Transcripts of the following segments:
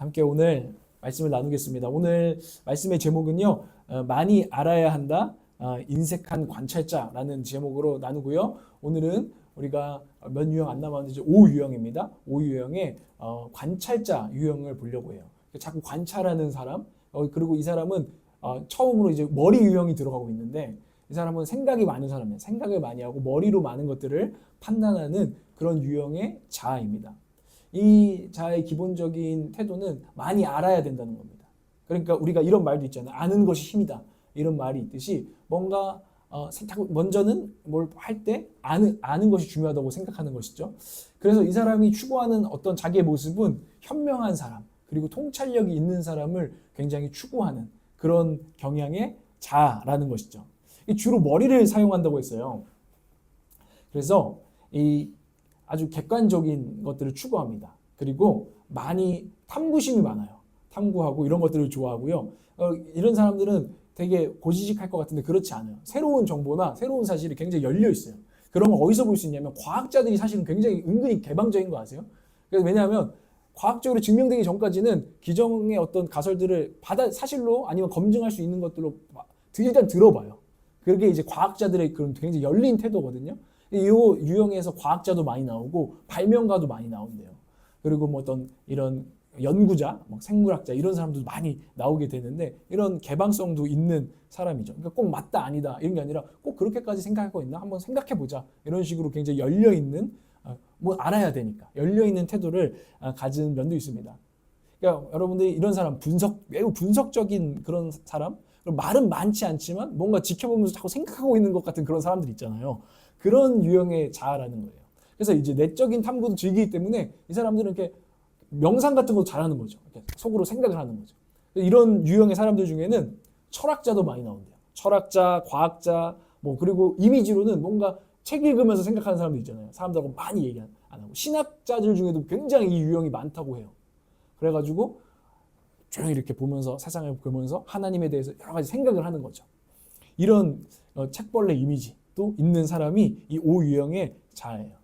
함께 오늘 말씀을 나누겠습니다. 오늘 말씀의 제목은요, 많이 알아야 한다, 인색한 관찰자라는 제목으로 나누고요. 오늘은 우리가 몇 유형 안 남았는데 5유형입니다. 5유형의 관찰자 유형을 보려고 해요. 자꾸 관찰하는 사람, 그리고 이 사람은 처음으로 이제 머리 유형이 들어가고 있는데, 이 사람은 생각이 많은 사람이에요. 생각을 많이 하고 머리로 많은 것들을 판단하는 그런 유형의 자아입니다. 이 자아의 기본적인 태도는 많이 알아야 된다는 겁니다. 그러니까 우리가 이런 말도 있잖아요. 아는 것이 힘이다. 이런 말이 있듯이 뭔가 먼저는 뭘 할 때 아는 것이 중요하다고 생각하는 것이죠. 그래서 이 사람이 추구하는 어떤 자기의 모습은 현명한 사람, 그리고 통찰력이 있는 사람을 굉장히 추구하는 그런 경향의 자아라는 것이죠. 주로 머리를 사용한다고 했어요. 그래서 이 아주 객관적인 것들을 추구합니다. 그리고 많이 탐구심이 많아요. 탐구하고 이런 것들을 좋아하고요. 이런 사람들은 되게 고지식할 것 같은데 그렇지 않아요. 새로운 정보나 새로운 사실이 굉장히 열려 있어요. 그런 거 어디서 볼 수 있냐면 과학자들이 사실은 굉장히 은근히 개방적인 거 아세요? 왜냐하면 과학적으로 증명되기 전까지는 기존의 어떤 가설들을 사실로 아니면 검증할 수 있는 것들로 일단 들어봐요. 그게 이제 과학자들의 그런 굉장히 열린 태도거든요. 이 유형에서 과학자도 많이 나오고 발명가도 많이 나온대요. 그리고 뭐 어떤 이런 연구자, 생물학자 이런 사람도 많이 나오게 되는데 이런 개방성도 있는 사람이죠. 그러니까 꼭 맞다 아니다 이런 게 아니라 꼭 그렇게까지 생각하고 있나 한번 생각해보자 이런 식으로 굉장히 열려있는 뭐 알아야 되니까 열려있는 태도를 가진 면도 있습니다. 그러니까 여러분들이 이런 사람 매우 분석적인 그런 사람, 말은 많지 않지만 뭔가 지켜보면서 자꾸 생각하고 있는 것 같은 그런 사람들 있잖아요. 그런 유형의 자아라는 거예요. 그래서 이제 내적인 탐구도 즐기기 때문에 이 사람들은 이렇게 명상 같은 것도 잘하는 거죠. 이렇게 속으로 생각을 하는 거죠. 이런 유형의 사람들 중에는 철학자도 많이 나온대요. 철학자, 과학자, 그리고 이미지로는 뭔가 책 읽으면서 생각하는 사람들 있잖아요. 사람들하고 많이 얘기 안 하고. 신학자들 중에도 굉장히 이 유형이 많다고 해요. 그래가지고 조용히 이렇게 보면서 세상을 보면서 하나님에 대해서 여러 가지 생각을 하는 거죠. 이런 책벌레 이미지도 있는 사람이 이 5유형의 자아예요.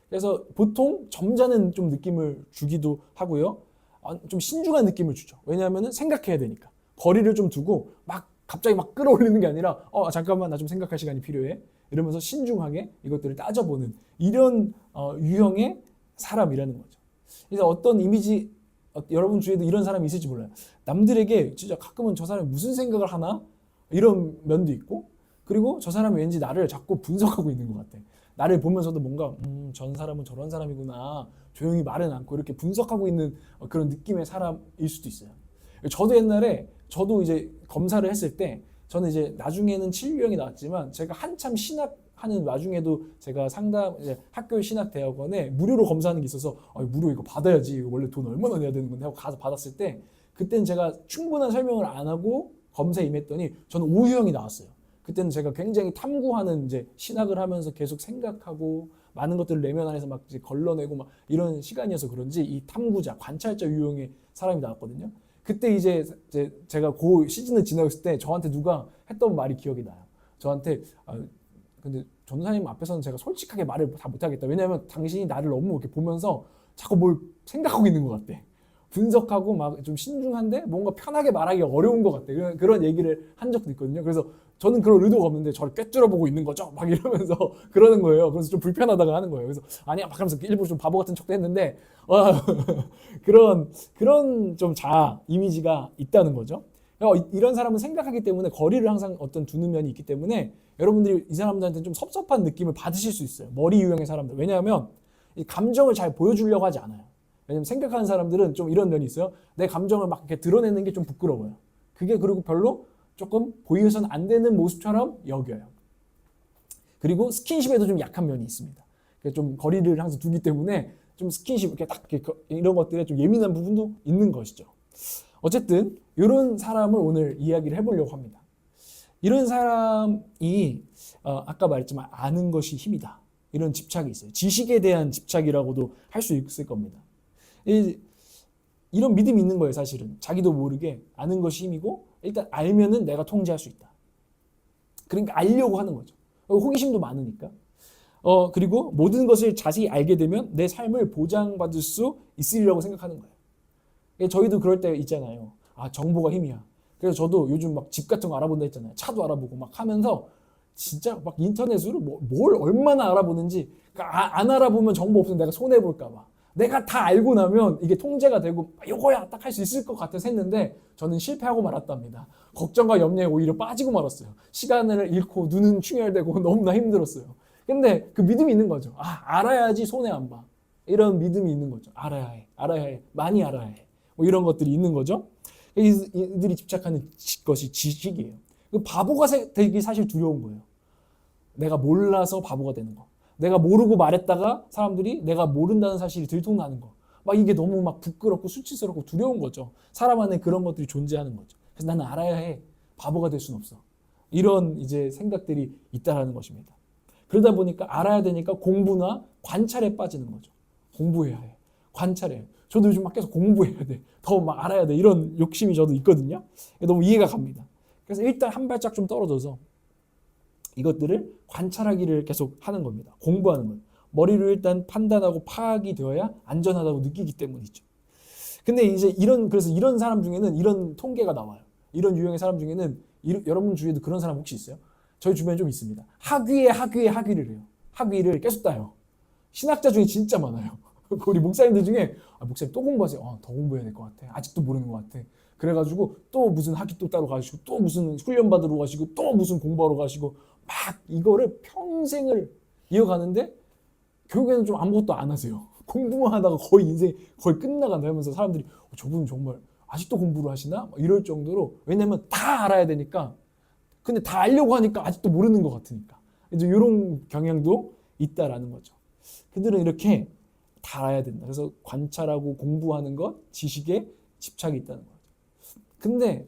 그래서 보통 점잖은 좀 느낌을 주기도 하고요. 좀 신중한 느낌을 주죠. 왜냐하면 생각해야 되니까. 거리를 좀 두고 갑자기 끌어올리는 게 아니라 잠깐만 나 좀 생각할 시간이 필요해. 이러면서 신중하게 이것들을 따져보는 이런 유형의 사람이라는 거죠. 그래서 어떤 이미지 여러분 주위에도 이런 사람이 있을지 몰라요. 남들에게 진짜 가끔은 저 사람이 무슨 생각을 하나? 이런 면도 있고 그리고 저 사람이 왠지 나를 자꾸 분석하고 있는 것 같아. 나를 보면서도 뭔가 전 사람은 저런 사람이구나. 조용히 말은 않고 이렇게 분석하고 있는 그런 느낌의 사람일 수도 있어요. 저도 옛날에 이제 검사를 했을 때 저는 이제 나중에는 7유형이 나왔지만 제가 한참 신학하는 와중에도 제가 학교 신학대학원에 무료로 검사하는 게 있어서 무료 이거 받아야지. 이거 원래 돈 얼마나 내야 되는 건데 하고 가서 받았을 때 그때는 제가 충분한 설명을 안 하고 검사에 임했더니 저는 5유형이 나왔어요. 그때는 제가 굉장히 탐구하는 이제 신학을 하면서 계속 생각하고 많은 것들을 내면 안에서 이제 걸러내고 이런 시간이어서 그런지 이 탐구자, 관찰자 유형의 사람이 나왔거든요. 그때 이제 제가 그 시즌을 지나갔을 때 저한테 누가 했던 말이 기억이 나요. 저한테 근데 전도사님 앞에서는 제가 솔직하게 말을 다 못하겠다. 왜냐하면 당신이 나를 너무 이렇게 보면서 자꾸 뭘 생각하고 있는 것 같대. 분석하고 좀 신중한데 뭔가 편하게 말하기 어려운 것 같아. 그런 얘기를 한 적도 있거든요. 그래서 저는 그런 의도가 없는데 저를 꿰뚫어 보고 있는 거죠. 이러면서 그러는 거예요. 그래서 좀 불편하다가 하는 거예요. 그래서 아니야 하면서 일부러 좀 바보 같은 척도 했는데 그런 좀 자아 이미지가 있다는 거죠. 이런 사람은 생각하기 때문에 거리를 항상 두는 면이 있기 때문에 여러분들이 이 사람들한테 좀 섭섭한 느낌을 받으실 수 있어요. 머리 유형의 사람들. 왜냐하면 이 감정을 잘 보여주려고 하지 않아요. 왜냐면 생각하는 사람들은 좀 이런 면이 있어요. 내 감정을 이렇게 드러내는 게 좀 부끄러워요. 그게 그리고 별로 조금 보여서는 안 되는 모습처럼 여겨요. 그리고 스킨십에도 좀 약한 면이 있습니다. 좀 거리를 항상 두기 때문에 좀 스킨십 이렇게 이런 것들에 좀 예민한 부분도 있는 것이죠. 어쨌든 이런 사람을 오늘 이야기를 해보려고 합니다. 이런 사람이 아까 말했지만 아는 것이 힘이다. 이런 집착이 있어요. 지식에 대한 집착이라고도 할 수 있을 겁니다. 이런 믿음이 있는 거예요. 사실은 자기도 모르게 아는 것이 힘이고 일단 알면은 내가 통제할 수 있다. 그러니까 알려고 하는 거죠. 호기심도 많으니까. 그리고 모든 것을 자세히 알게 되면 내 삶을 보장받을 수 있으리라고 생각하는 거예요. 저희도 그럴 때 있잖아요. 아, 정보가 힘이야. 그래서 저도 요즘 막 집 같은 거 알아본다 했잖아요. 차도 알아보고 막 하면서 진짜 막 인터넷으로 뭘 얼마나 알아보는지, 그러니까 안 알아보면 정보 없으면 내가 손해볼까 봐. 내가 다 알고 나면 이게 통제가 되고 요거야 딱 할 수 있을 것 같아서 했는데 저는 실패하고 말았답니다. 걱정과 염려에 오히려 빠지고 말았어요. 시간을 잃고 눈은 충혈되고 너무나 힘들었어요. 근데 그 믿음이 있는 거죠. 아, 알아야지 손해 안 봐. 이런 믿음이 있는 거죠. 알아야 해. 알아야 해. 많이 알아야 해. 뭐 이런 것들이 있는 거죠. 이들이 집착하는 것이 지식이에요. 바보가 되기 사실 두려운 거예요. 내가 몰라서 바보가 되는 거. 내가 모르고 말했다가 사람들이 내가 모른다는 사실이 들통나는 거. 막 이게 너무 막 부끄럽고 수치스럽고 두려운 거죠. 사람 안에 그런 것들이 존재하는 거죠. 그래서 나는 알아야 해. 바보가 될 수는 없어. 이런 이제 생각들이 있다라는 것입니다. 그러다 보니까 알아야 되니까 공부나 관찰에 빠지는 거죠. 공부해야 해. 관찰해야 해. 저도 요즘 막 계속 공부해야 돼. 더 막 알아야 돼. 이런 욕심이 저도 있거든요. 너무 이해가 갑니다. 그래서 일단 한 발짝 좀 떨어져서 이것들을 관찰하기를 계속 하는 겁니다. 공부하는 거예요. 머리로 일단 판단하고 파악이 되어야 안전하다고 느끼기 때문이죠. 근데 이제 그래서 이런 사람 중에는 이런 통계가 나와요. 이런 유형의 사람 중에는 여러분 주위에도 그런 사람 혹시 있어요? 저희 주변에 좀 있습니다. 학위를 해요. 학위를 계속 따요. 신학자 중에 진짜 많아요. 우리 목사님들 중에 목사님 또 공부하세요. 더 공부해야 될 것 같아. 아직도 모르는 것 같아. 그래가지고 또 무슨 학위 또 따로 가시고 또 무슨 훈련 받으러 가시고 또 무슨 공부하러 가시고 막 이거를 평생을 이어가는데 결국에는 좀 아무것도 안 하세요. 공부만 하다가 거의 인생 거의 끝나간다 하면서 사람들이 저분은 정말 아직도 공부를 하시나? 이럴 정도로. 왜냐면 다 알아야 되니까. 근데 다 알려고 하니까 아직도 모르는 것 같으니까. 이제 이런 경향도 있다라는 거죠. 그들은 이렇게 다 알아야 된다. 그래서 관찰하고 공부하는 것, 지식에 집착이 있다는 거죠. 근데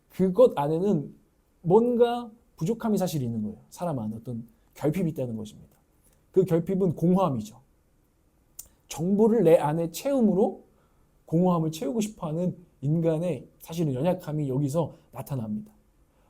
그것 안에는 뭔가 부족함이 사실 있는 거예요. 사람 안에 어떤 결핍이 있다는 것입니다. 그 결핍은 공허함이죠. 정보를 내 안에 채움으로 공허함을 채우고 싶어하는 인간의 사실은 연약함이 여기서 나타납니다.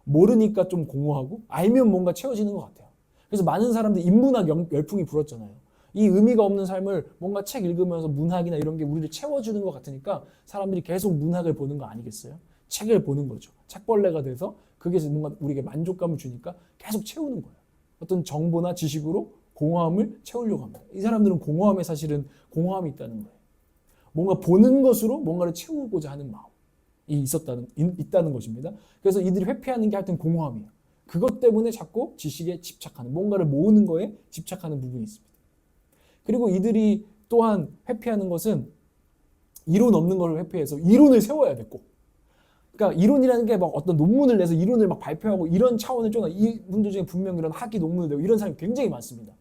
모르니까 좀 공허하고 알면 뭔가 채워지는 것 같아요. 그래서 많은 사람들이 인문학 열풍이 불었잖아요. 이 의미가 없는 삶을 뭔가 책 읽으면서 문학이나 이런 게 우리를 채워주는 것 같으니까 사람들이 계속 문학을 보는 거 아니겠어요? 책을 보는 거죠. 책벌레가 돼서 그게 뭔가 우리에게 만족감을 주니까 계속 채우는 거예요. 어떤 정보나 지식으로 공허함을 채우려고 합니다. 이 사람들은 공허함에 사실은 공허함이 있다는 거예요. 뭔가 보는 것으로 뭔가를 채우고자 하는 마음이 있다는 것입니다. 그래서 이들이 회피하는 게 하여튼 공허함이에요. 그것 때문에 자꾸 지식에 집착하는, 뭔가를 모으는 거에 집착하는 부분이 있습니다. 그리고 이들이 또한 회피하는 것은 이론 없는 걸 회피해서 이론을 세워야 돼, 꼭. 그러니까 이론이라는 게 막 어떤 논문을 내서 이론을 막 발표하고 이런 차원을 쫓아, 이분들 중에 분명 이런 학위 논문을 내고 이런 사람이 굉장히 많습니다.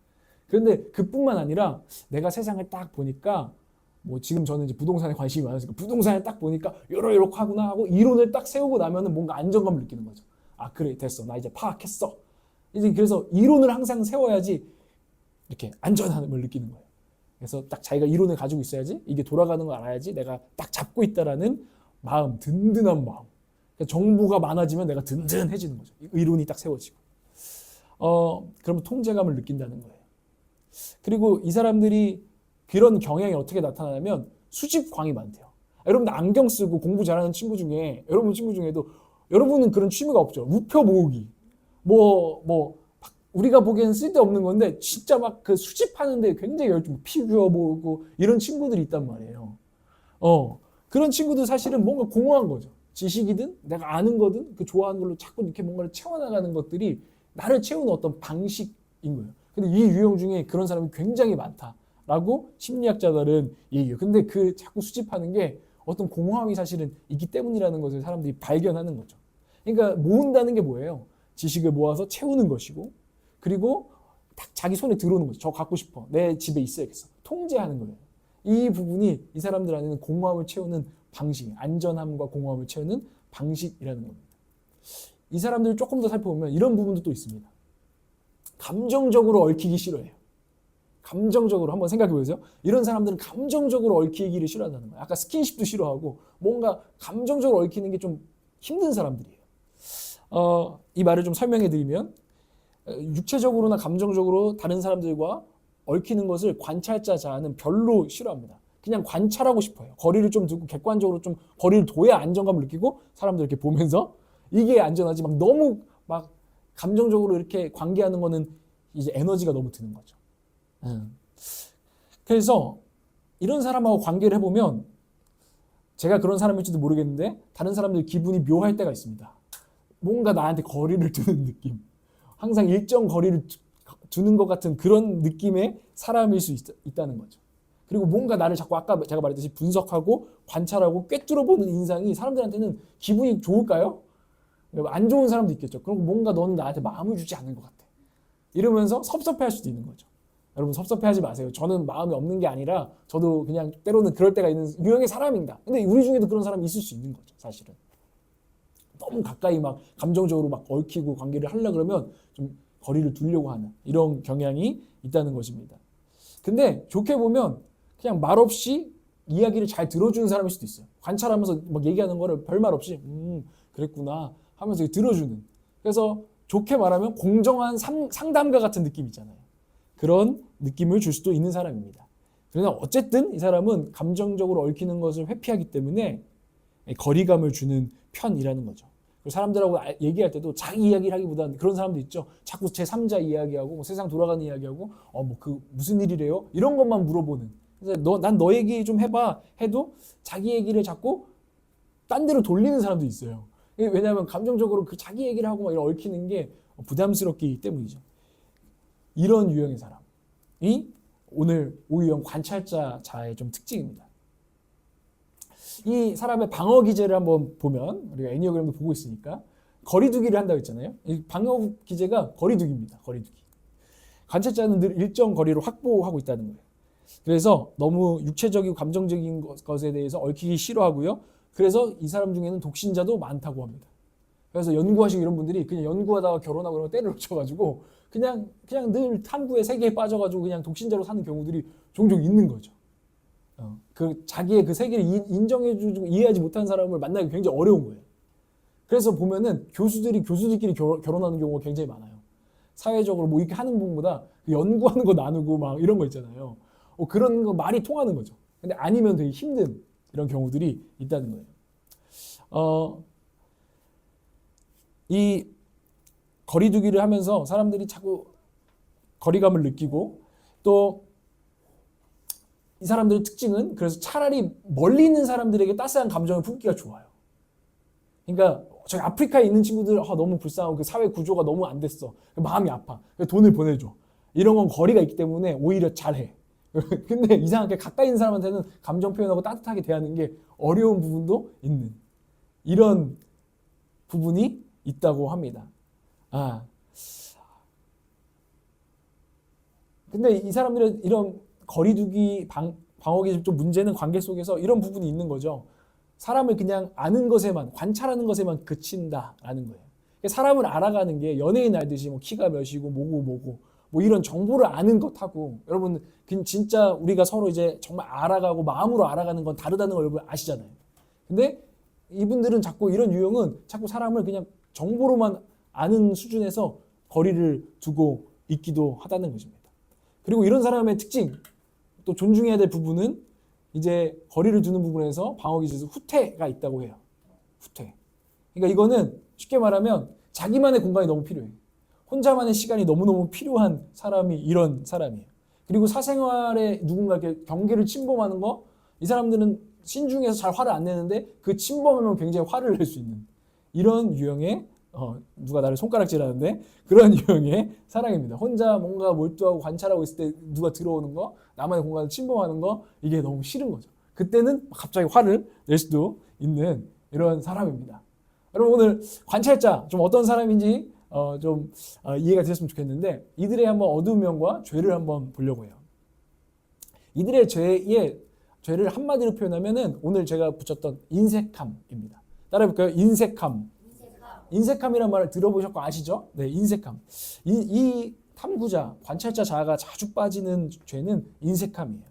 그런데 그뿐만 아니라 내가 세상을 딱 보니까 뭐 지금 저는 이제 부동산에 관심이 많으니까 부동산을 딱 보니까 요렇게 하구나 하고 이론을 딱 세우고 나면은 뭔가 안정감을 느끼는 거죠. 아, 그래, 됐어. 나 이제 파악했어. 이제 그래서 이론을 항상 세워야지 이렇게 안전함을 느끼는 거예요. 그래서 딱 자기가 이론을 가지고 있어야지, 이게 돌아가는 걸 알아야지 내가 딱 잡고 있다라는 마음, 든든한 마음. 그러니까 정보가 많아지면 내가 든든해지는 거죠. 이론이 딱 세워지고. 그러면 통제감을 느낀다는 거예요. 그리고 이 사람들이 그런 경향이 어떻게 나타나냐면 수집광이 많대요. 여러분들 안경 쓰고 공부 잘하는 친구 중에, 여러분 친구 중에도 여러분은 그런 취미가 없죠. 우표 모으기. 우리가 보기에는 쓸데없는 건데 진짜 막 그 수집하는데 굉장히 열정, 피규어 모으고 이런 친구들이 있단 말이에요. 그런 친구들 사실은 뭔가 공허한 거죠. 지식이든 내가 아는 거든 그 좋아하는 걸로 자꾸 이렇게 뭔가를 채워나가는 것들이 나를 채우는 어떤 방식인 거예요. 근데 이 유형 중에 그런 사람이 굉장히 많다라고 심리학자들은 얘기해요. 근데 그 자꾸 수집하는 게 어떤 공허함이 사실은 있기 때문이라는 것을 사람들이 발견하는 거죠. 그러니까 모은다는 게 뭐예요? 지식을 모아서 채우는 것이고, 그리고 딱 자기 손에 들어오는 거죠. 저 갖고 싶어. 내 집에 있어야겠어. 통제하는 거예요. 이 부분이 이 사람들 안에는 공허함을 채우는 방식, 안전함과 공허함을 채우는 방식이라는 겁니다. 이 사람들을 조금 더 살펴보면 이런 부분도 또 있습니다. 감정적으로 얽히기 싫어해요. 감정적으로 한번 생각해 보세요. 이런 사람들은 감정적으로 얽히기를 싫어한다는 거예요. 아까 스킨십도 싫어하고 뭔가 감정적으로 얽히는 게 좀 힘든 사람들이에요. 이 말을 좀 설명해 드리면, 육체적으로나 감정적으로 다른 사람들과 얽히는 것을 관찰자 자아는 별로 싫어합니다. 그냥 관찰하고 싶어요. 거리를 좀 두고 객관적으로 좀 거리를 둬야 안정감을 느끼고 사람들 이렇게 보면서 이게 안전하지 막 너무 막 감정적으로 이렇게 관계하는 거는 이제 에너지가 너무 드는 거죠. 그래서 이런 사람하고 관계를 해보면 제가 그런 사람일지도 모르겠는데 다른 사람들 기분이 묘할 때가 있습니다. 뭔가 나한테 거리를 두는 느낌. 항상 일정 거리를 두는 것 같은 그런 느낌의 사람일 수 있다는 거죠. 그리고 뭔가 나를 자꾸 아까 제가 말했듯이 분석하고 관찰하고 꿰뚫어보는 인상이 사람들한테는 기분이 좋을까요? 안 좋은 사람도 있겠죠. 그럼 뭔가 너는 나한테 마음을 주지 않는 것 같아. 이러면서 섭섭해할 수도 있는 거죠. 여러분 섭섭해하지 마세요. 저는 마음이 없는 게 아니라 저도 그냥 때로는 그럴 때가 있는 유형의 사람입니다. 근데 우리 중에도 그런 사람이 있을 수 있는 거죠. 사실은. 너무 가까이 막 감정적으로 막 얽히고 관계를 하려고 그러면 좀 거리를 두려고 하는 이런 경향이 있다는 것입니다. 근데 좋게 보면 그냥 말없이 이야기를 잘 들어주는 사람일 수도 있어요. 관찰하면서 막 얘기하는 거를 별말 없이 그랬구나 하면서 들어주는. 그래서 좋게 말하면 공정한 상담가 같은 느낌 있잖아요. 그런 느낌을 줄 수도 있는 사람입니다. 그러나 어쨌든 이 사람은 감정적으로 얽히는 것을 회피하기 때문에 거리감을 주는 편이라는 거죠. 사람들하고 얘기할 때도 자기 이야기를 하기보다는 그런 사람도 있죠. 자꾸 제3자 이야기하고 뭐 세상 돌아가는 이야기하고 뭐 그 무슨 일이래요? 이런 것만 물어보는. 그래서 난 너 얘기 좀 해봐 해도 자기 얘기를 자꾸 딴 데로 돌리는 사람도 있어요. 왜냐하면 감정적으로 그 자기 얘기를 하고 막 이렇게 얽히는 게 부담스럽기 때문이죠. 이런 유형의 사람이 오늘 O유형 관찰자자의 좀 특징입니다. 이 사람의 방어 기제를 한번 보면 우리가 애니어그램도 보고 있으니까 거리두기를 한다고 했잖아요. 이 방어 기제가 거리두기입니다. 거리두기. 관찰자는 늘 일정 거리를 확보하고 있다는 거예요. 그래서 너무 육체적이고 감정적인 것에 대해서 얽히기 싫어하고요. 그래서 이 사람 중에는 독신자도 많다고 합니다. 그래서 연구하시고 이런 분들이 그냥 연구하다가 결혼하고 그러면 때를 놓쳐가지고 그냥 늘 탐구의 세계에 빠져가지고 그냥 독신자로 사는 경우들이 종종 있는 거죠. 그 자기의 그 세계를 인정해주고 이해하지 못한 사람을 만나기 굉장히 어려운 거예요. 그래서 보면은 교수들끼리 결혼하는 경우가 굉장히 많아요. 사회적으로 뭐 이렇게 하는 분보다 연구하는 거 나누고 막 이런 거 있잖아요. 그런 거 말이 통하는 거죠. 근데 아니면 되게 힘든 이런 경우들이 있다는 거예요. 이 거리두기를 하면서 사람들이 자꾸 거리감을 느끼고 또 이 사람들의 특징은 그래서 차라리 멀리 있는 사람들에게 따스한 감정을 품기가 좋아요. 그러니까 저기 아프리카에 있는 친구들 너무 불쌍하고 그 사회 구조가 너무 안 됐어. 마음이 아파. 돈을 보내줘. 이런 건 거리가 있기 때문에 오히려 잘해. 근데 이상하게 가까이 있는 사람한테는 감정 표현하고 따뜻하게 대하는 게 어려운 부분도 있는 이런 부분이 있다고 합니다. 근데 이 사람들의 이런 거리두기 방어기 좀 문제는 관계 속에서 이런 부분이 있는 거죠. 사람을 그냥 아는 것에만 관찰하는 것에만 그친다라는 거예요. 사람을 알아가는 게 연예인 알듯이 뭐 키가 몇이고 뭐고 뭐 이런 정보를 아는 것하고 여러분 진짜 우리가 서로 이제 정말 알아가고 마음으로 알아가는 건 다르다는 걸 여러분 아시잖아요. 근데 이분들은 자꾸 이런 유형은 자꾸 사람을 그냥 정보로만 아는 수준에서 거리를 두고 있기도 하다는 것입니다. 그리고 이런 사람의 특징 또 존중해야 될 부분은 이제 거리를 두는 부분에서 방어기제에서 후퇴가 있다고 해요. 후퇴. 그러니까 이거는 쉽게 말하면 자기만의 공간이 너무 필요해요. 혼자만의 시간이 너무너무 필요한 사람이 이런 사람이에요. 그리고 사생활에 누군가 이렇게 경계를 침범하는 거, 이 사람들은 신중해서 잘 화를 안 내는데 그 침범하면 굉장히 화를 낼 수 있는 이런 유형의 누가 나를 손가락질하는데 그런 유형의 사랑입니다. 혼자 뭔가 몰두하고 관찰하고 있을 때 누가 들어오는 거, 나만의 공간을 침범하는 거 이게 너무 싫은 거죠. 그때는 갑자기 화를 낼 수도 있는 이런 사람입니다. 여러분 오늘 관찰자 좀 어떤 사람인지 좀 이해가 되셨으면 좋겠는데 이들의 한번 어두운 면과 죄를 한번 보려고 해요. 이들의 죄를 한마디로 표현하면은 오늘 제가 붙였던 인색함입니다. 따라해볼까요? 인색함. 인색함이란 말을 들어보셨고 아시죠? 네, 인색함. 이 탐구자, 관찰자 자아가 자주 빠지는 죄는 인색함이에요.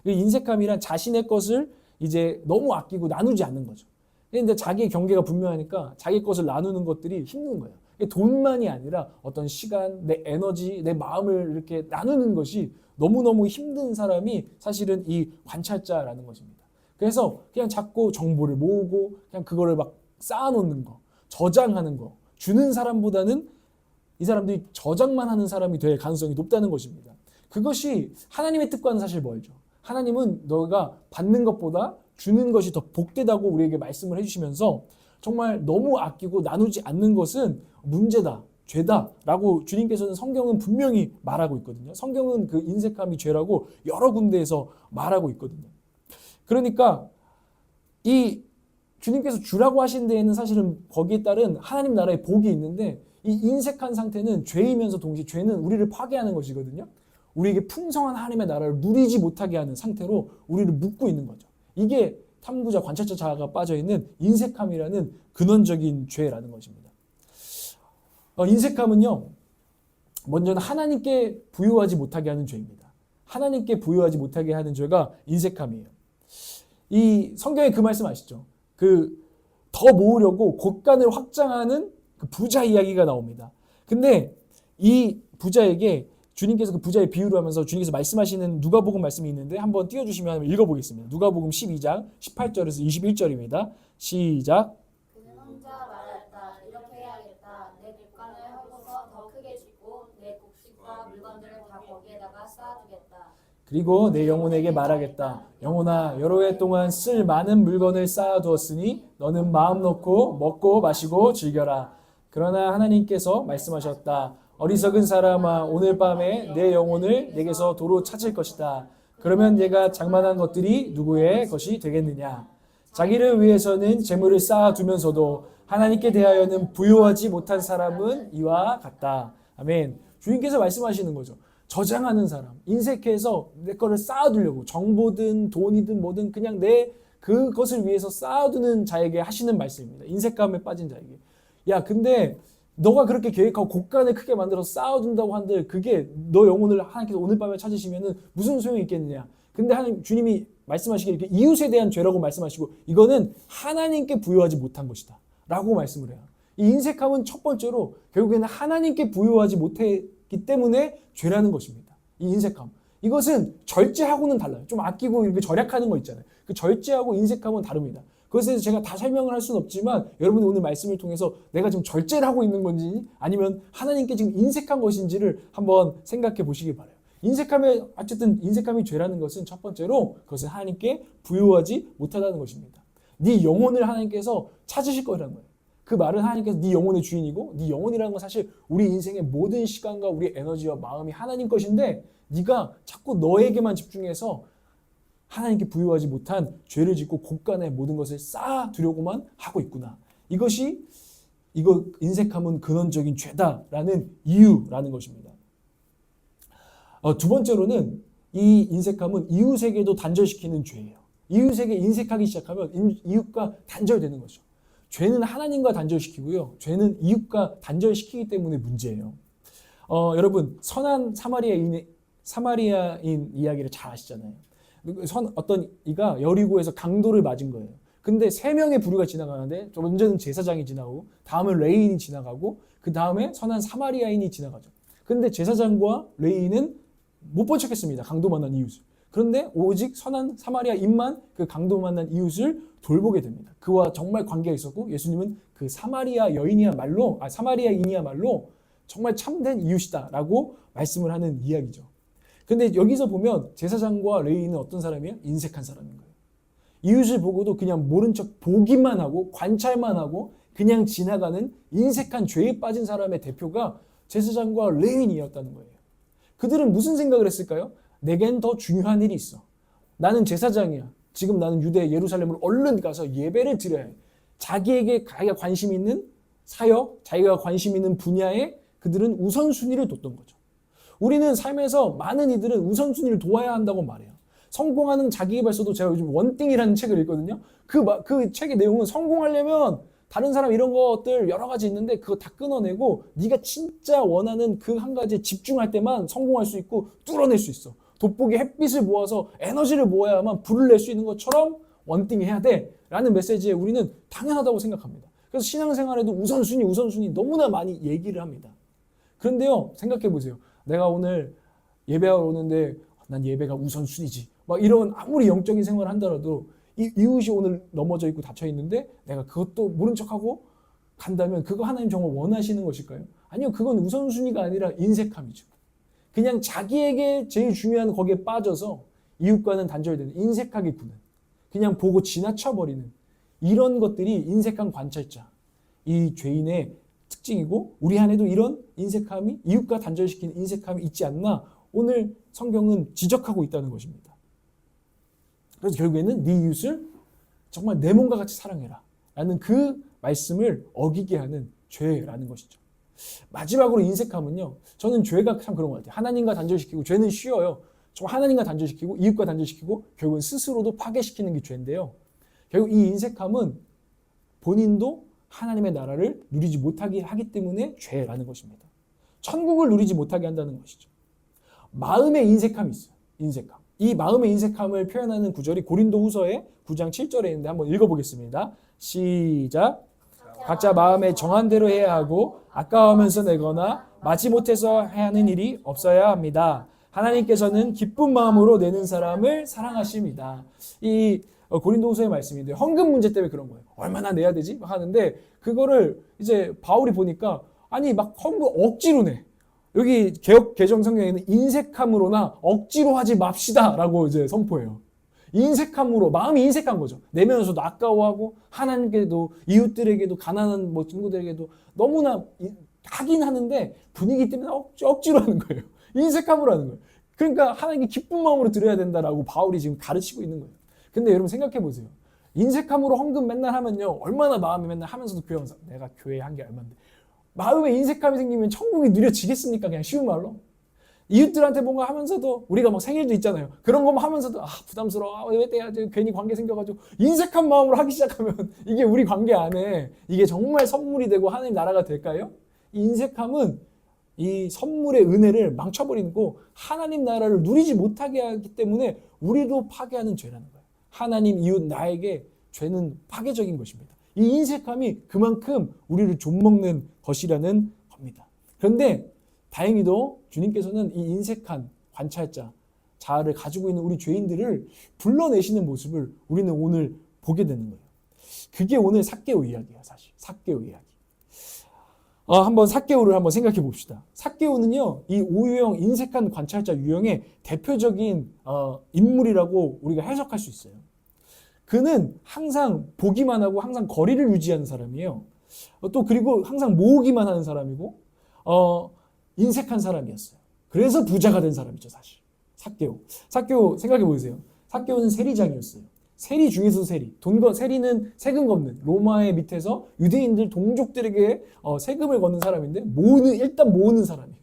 인색함이란 자신의 것을 이제 너무 아끼고 나누지 않는 거죠. 근데 자기의 경계가 분명하니까 자기 것을 나누는 것들이 힘든 거예요. 돈만이 아니라 어떤 시간, 내 에너지, 내 마음을 이렇게 나누는 것이 너무너무 힘든 사람이 사실은 이 관찰자라는 것입니다. 그래서 그냥 자꾸 정보를 모으고 그냥 그거를 막 쌓아놓는 거, 저장하는 거, 주는 사람보다는 이 사람들이 저장만 하는 사람이 될 가능성이 높다는 것입니다. 그것이 하나님의 뜻과는 사실 멀죠. 하나님은 너가 받는 것보다 주는 것이 더 복되다고 우리에게 말씀을 해주시면서 정말 너무 아끼고 나누지 않는 것은 문제다, 죄다라고 주님께서는 성경은 분명히 말하고 있거든요. 성경은 그 인색함이 죄라고 여러 군데에서 말하고 있거든요. 그러니까 이 주님께서 주라고 하신 데에는 사실은 거기에 따른 하나님 나라의 복이 있는데 이 인색한 상태는 죄이면서 동시에 죄는 우리를 파괴하는 것이거든요. 우리에게 풍성한 하나님의 나라를 누리지 못하게 하는 상태로 우리를 묶고 있는 거죠. 이게 탐구자, 관찰자 자아가 빠져있는 인색함이라는 근원적인 죄라는 것입니다. 인색함은요, 먼저는 하나님께 부요하지 못하게 하는 죄입니다. 하나님께 부요하지 못하게 하는 죄가 인색함이에요. 이 성경에 그 말씀 아시죠? 더 모으려고 곳간을 확장하는 그 부자 이야기가 나옵니다. 근데 이 부자에게 주님께서 그 부자의 비유를 하면서 주님께서 말씀하시는 누가복음 말씀이 있는데 한번 띄워주시면 읽어보겠습니다. 누가복음 12장 18절에서 21절입니다. 시작. 그는 혼자 말하였다. 이렇게 해야겠다. 내 객관을 하고서 더 크게 짓고 내 곡식과 물건들을 다 거기에다가 쌓아두겠다. 그리고 내 영혼에게 말하겠다. 영혼아, 여러 해 동안 쓸 많은 물건을 쌓아두었으니 너는 마음 놓고 먹고 마시고 즐겨라. 그러나 하나님께서 말씀하셨다. 어리석은 사람아, 오늘 밤에 내 영혼을 내게서 도로 찾을 것이다. 그러면 내가 장만한 것들이 누구의 것이 되겠느냐. 자기를 위해서는 재물을 쌓아두면서도 하나님께 대하여는 부요하지 못한 사람은 이와 같다. 아멘. 주님께서 말씀하시는 거죠. 저장하는 사람, 인색해서 내 거를 쌓아두려고, 정보든 돈이든 뭐든 그냥 내 그것을 위해서 쌓아두는 자에게 하시는 말씀입니다. 인색감에 빠진 자에게. 야, 근데 너가 그렇게 계획하고 곳간을 크게 만들어서 쌓아둔다고 한들 그게 너 영혼을 하나님께서 오늘 밤에 찾으시면은 무슨 소용이 있겠느냐. 근데 하나님, 주님이 말씀하시기에 이렇게 이웃에 대한 죄라고 말씀하시고 이거는 하나님께 부여하지 못한 것이다 라고 말씀을 해요. 이 인색함은 첫 번째로 결국에는 하나님께 부여하지 못했기 때문에 죄라는 것입니다. 이 인색함. 이것은 절제하고는 달라요. 좀 아끼고 이렇게 절약하는 거 있잖아요. 그 절제하고 인색함은 다릅니다. 그것에 대해서 제가 다 설명을 할 수는 없지만 여러분이 오늘 말씀을 통해서 내가 지금 절제를 하고 있는 건지 아니면 하나님께 지금 인색한 것인지를 한번 생각해 보시기 바라요. 어쨌든 인색함이 죄라는 것은 첫 번째로 그것은 하나님께 부요하지 못하다는 것입니다. 네 영혼을 하나님께서 찾으실 거라는 거예요. 그 말은 하나님께서 네 영혼의 주인이고 네 영혼이라는 건 사실 우리 인생의 모든 시간과 우리 에너지와 마음이 하나님 것인데 네가 자꾸 너에게만 집중해서 하나님께 부여하지 못한 죄를 짓고 곳간에 모든 것을 쌓아두려고만 하고 있구나. 이거 인색함은 근원적인 죄다라는 이유라는 것입니다. 두 번째로는 이 인색함은 이웃에게도 단절시키는 죄예요. 이웃에게 인색하기 시작하면 이웃과 단절되는 거죠. 죄는 하나님과 단절시키고요. 죄는 이웃과 단절시키기 때문에 문제예요. 여러분, 선한 사마리아인 이야기를 잘 아시잖아요. 어떤 이가 여리고에서 강도를 맞은 거예요. 근데 3명의 부류가 지나가는데 먼저는 제사장이 지나고 다음은 레위인이 지나가고 그 다음에 선한 사마리아인이 지나가죠. 근데 제사장과 레위인은 못 본 척했습니다. 강도 만난 이웃을. 그런데 오직 선한 사마리아인만 그 강도 만난 이웃을 돌보게 됩니다. 그와 정말 관계가 있었고 예수님은 그 사마리아인이야말로 정말 참된 이웃이다라고 말씀을 하는 이야기죠. 근데 여기서 보면 제사장과 레위인은 어떤 사람이에요? 인색한 사람인 거예요. 이웃을 보고도 그냥 모른 척 보기만 하고 관찰만 하고 그냥 지나가는 인색한 죄에 빠진 사람의 대표가 제사장과 레위인이었다는 거예요. 그들은 무슨 생각을 했을까요? 내겐 더 중요한 일이 있어. 나는 제사장이야. 지금 나는 유대 예루살렘으로 얼른 가서 예배를 드려야 해. 자기가 관심 있는 사역, 자기가 관심 있는 분야에 그들은 우선순위를 뒀던 거죠. 우리는 삶에서 많은 이들은 우선순위를 도와야 한다고 말해요. 성공하는 자기개발서도 제가 요즘 원띵이라는 책을 읽거든요. 그 책의 내용은 성공하려면 다른 사람 이런 것들 여러 가지 있는데 그거 다 끊어내고 네가 진짜 원하는 그 한 가지에 집중할 때만 성공할 수 있고 뚫어낼 수 있어. 돋보기 햇빛을 모아서 에너지를 모아야만 불을 낼 수 있는 것처럼 원띵 해야 돼 라는 메시지에 우리는 당연하다고 생각합니다. 그래서 신앙생활에도 우선순위 너무나 많이 얘기를 합니다. 그런데요, 생각해 보세요. 내가 오늘 예배하러 오는데 난 예배가 우선순위지. 막 이런 아무리 영적인 생활을 한다라도 이웃이 오늘 넘어져 있고 다쳐 있는데 내가 그것도 모른 척하고 간다면 그거 하나님 정말 원하시는 것일까요? 아니요, 그건 우선순위가 아니라 인색함이죠. 그냥 자기에게 제일 중요한 거기에 빠져서 이웃과는 단절되는 인색하게 구는, 그냥 보고 지나쳐버리는 이런 것들이 인색한 관찰자, 이 죄인의 특징이고 우리 안에도 이런 인색함이 이웃과 단절시키는 인색함이 있지 않나 오늘 성경은 지적하고 있다는 것입니다. 그래서 결국에는 네 이웃을 정말 내 몸과 같이 사랑해라 라는 그 말씀을 어기게 하는 죄라는 것이죠. 마지막으로 인색함은요, 저는 죄가 참 그런 것 같아요. 하나님과 단절시키고, 죄는 쉬워요. 정말 하나님과 단절시키고 이웃과 단절시키고 결국은 스스로도 파괴시키는 게 죄인데요. 결국 이 인색함은 본인도 하나님의 나라를 누리지 못하게 하기 때문에 죄라는 것입니다. 천국을 누리지 못하게 한다는 것이죠. 마음의 인색함이 있어요. 인색함. 이 마음의 인색함을 표현하는 구절이 고린도후서의 9장 7절에 있는데 한번 읽어보겠습니다. 시작. 각자 마음에 정한 대로 해야 하고 아까워하면서 내거나 마지못해서 해야 하는 일이 없어야 합니다. 하나님께서는 기쁜 마음으로 내는 사람을 사랑하십니다. 이 고린도후서의 말씀인데 헌금 문제 때문에 그런 거예요. 얼마나 내야 되지? 하는데 그거를 이제 바울이 보니까 아니 막 헌금 억지로 내. 여기 개역 개정 성경에는 인색함으로나 억지로 하지 맙시다라고 이제 선포해요. 인색함으로 마음이 인색한 거죠. 내면에서도 아까워하고 하나님께도 이웃들에게도 가난한 친구들에게도 너무나 하긴 하는데 분위기 때문에 억지로 하는 거예요. 인색함으로 하는 거예요. 그러니까 하나님께 기쁜 마음으로 드려야 된다라고 바울이 지금 가르치고 있는 거예요. 근데 여러분 생각해 보세요. 인색함으로 헌금 맨날 하면요, 얼마나 마음이 맨날 하면서도 교회 와서 내가 교회에 한 게 얼만데 마음에 인색함이 생기면 천국이 누려지겠습니까? 그냥 쉬운 말로. 이웃들한테 뭔가 하면서도 우리가 막 생일도 있잖아요. 그런 거만 하면서도 부담스러워. 왜 떼야지? 괜히 관계 생겨가지고 인색한 마음으로 하기 시작하면 이게 우리 관계 안에 이게 정말 선물이 되고 하나님 나라가 될까요? 이 인색함은 이 선물의 은혜를 망쳐버리고 하나님 나라를 누리지 못하게 하기 때문에 우리도 파괴하는 죄라는 거예요. 하나님 이웃 나에게 죄는 파괴적인 것입니다. 이 인색함이 그만큼 우리를 좀먹는 것이라는 겁니다. 그런데 다행히도 주님께서는 이 인색한 관찰자, 자아를 가지고 있는 우리 죄인들을 불러내시는 모습을 우리는 오늘 보게 되는 거예요. 그게 오늘 삭개오 이야기예요, 사실. 삭개오 이야기. 한번 삭개오를 한번 생각해 봅시다. 삭개오는요, 이 오유형 인색한 관찰자 유형의 대표적인 인물이라고 우리가 해석할 수 있어요. 그는 항상 보기만 하고 항상 거리를 유지하는 사람이에요. 또 그리고 항상 모으기만 하는 사람이고 인색한 사람이었어요. 그래서 부자가 된 사람이죠, 사실. 삭개오 생각해 보세요. 삭개오는 세리장이었어요. 세리 중에서도 세리. 세리는 세금 걷는 로마의 밑에서 유대인들 동족들에게 세금을 걷는 사람인데 일단 모으는 사람이에요.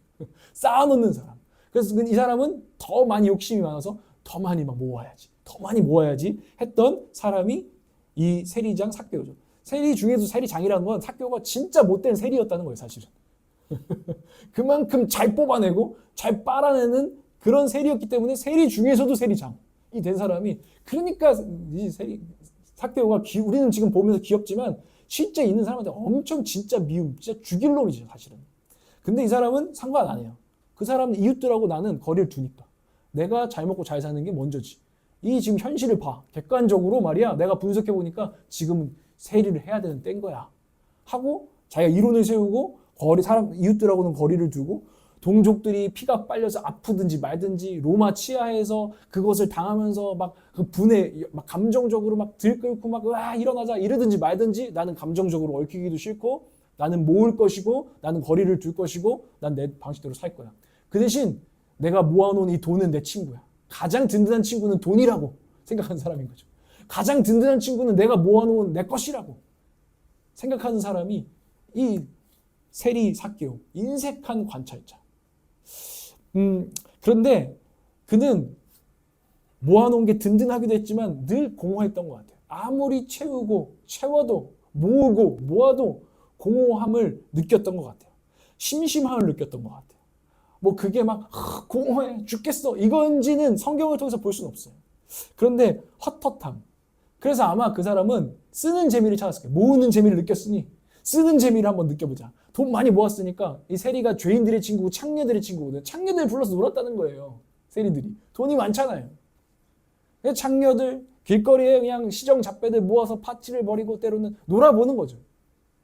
쌓아놓는 사람. 그래서 이 사람은 더 많이 욕심이 많아서 더 많이 더 많이 모아야지 했던 사람이 이 세리장 삭개오죠. 세리 중에도 세리장이라는 건 삭개오가 진짜 못된 세리였다는 거예요, 사실은. 그만큼 잘 뽑아내고 잘 빨아내는 그런 세리였기 때문에 세리 중에서도 세리장이 된 사람이, 그러니까 이 삭개오가 우리는 지금 보면서 귀엽지만 실제 있는 사람한테 엄청 진짜 미움, 진짜 죽일 놈이죠, 사실은. 근데 이 사람은 상관 안 해요. 그 사람은 이웃들하고 나는 거리를 두니까 내가 잘 먹고 잘 사는 게 먼저지. 이 지금 현실을 봐. 객관적으로 말이야. 내가 분석해 보니까 지금 세리를 해야 되는 때인 거야. 하고 자기가 이론을 세우고 이웃들하고는 거리를 두고 동족들이 피가 빨려서 아프든지 말든지 로마 치하에서 그것을 당하면서 막 그 분에 막 감정적으로 막 들끓고 막 일어나자 이러든지 말든지 나는 감정적으로 얽히기도 싫고 나는 모을 것이고 나는 거리를 둘 것이고 난 내 방식대로 살 거야. 그 대신 내가 모아놓은 이 돈은 내 친구야. 가장 든든한 친구는 돈이라고 생각하는 사람인 거죠. 가장 든든한 친구는 내가 모아놓은 내 것이라고 생각하는 사람이 이 세리 삭개오, 인색한 관찰자. 그런데 그는 모아놓은 게 든든하기도 했지만 늘 공허했던 것 같아요. 아무리 채워도 모으고 모아도 공허함을 느꼈던 것 같아요. 심심함을 느꼈던 것 같아요. 그게 막 공허해 죽겠어 이건지는 성경을 통해서 볼 수는 없어요. 그런데 헛헛함. 그래서 아마 그 사람은 쓰는 재미를 찾았을 거예요. 모으는 재미를 느꼈으니 쓰는 재미를 한번 느껴보자. 돈 많이 모았으니까 이 세리가 죄인들의 친구고 창녀들의 친구거든. 창녀들 불러서 놀았다는 거예요. 세리들이. 돈이 많잖아요. 창녀들 길거리에 그냥 시정잡배들 모아서 파티를 벌이고 때로는 놀아보는 거죠.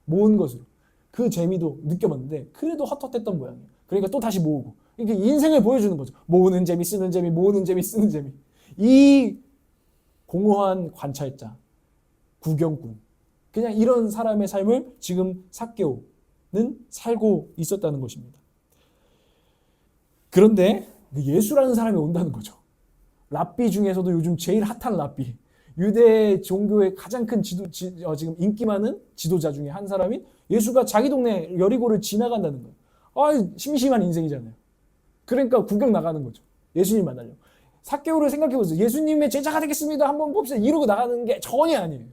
모은 것으로. 그 재미도 느껴봤는데 그래도 헛헛했던 모양이에요. 그러니까 또 다시 모으고. 이렇게 인생을 보여주는 거죠. 모으는 재미, 쓰는 재미, 모으는 재미, 쓰는 재미. 이 공허한 관찰자, 구경꾼. 그냥 이런 사람의 삶을 지금 삭개오는 살고 있었다는 것입니다. 그런데 예수라는 사람이 온다는 거죠. 랍비 중에서도 요즘 제일 핫한 랍비. 유대 종교의 가장 큰 지금 인기 많은 지도자 중에 한 사람인 예수가 자기 동네 여리고를 지나간다는 거예요. 아, 심심한 인생이잖아요. 그러니까 구경 나가는 거죠. 예수님 만나려고. 삭개오를 생각해보세요. 예수님의 제자가 되겠습니다. 한번 봅시다. 이러고 나가는 게 전혀 아니에요.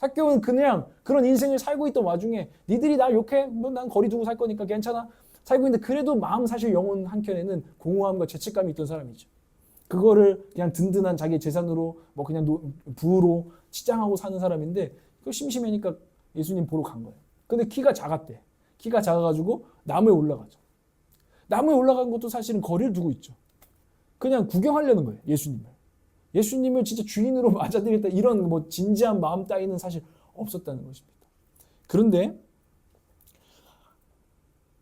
삭개오는 그냥 그런 인생을 살고 있던 와중에 니들이 날 욕해? 뭐 난 거리 두고 살 거니까 괜찮아. 살고 있는데 그래도 마음 사실 영혼 한켠에는 공허함과 죄책감이 있던 사람이죠. 그거를 그냥 든든한 자기의 재산으로 뭐 그냥 부로 치장하고 사는 사람인데 그 심심하니까 예수님 보러 간 거예요. 근데 키가 작았대. 키가 작아가지고 나무에 올라가죠. 나무에 올라간 것도 사실은 거리를 두고 있죠. 그냥 구경하려는 거예요. 예수님을 진짜 주인으로 맞아들이겠다 이런 뭐 진지한 마음 따위는 사실 없었다는 것입니다. 그런데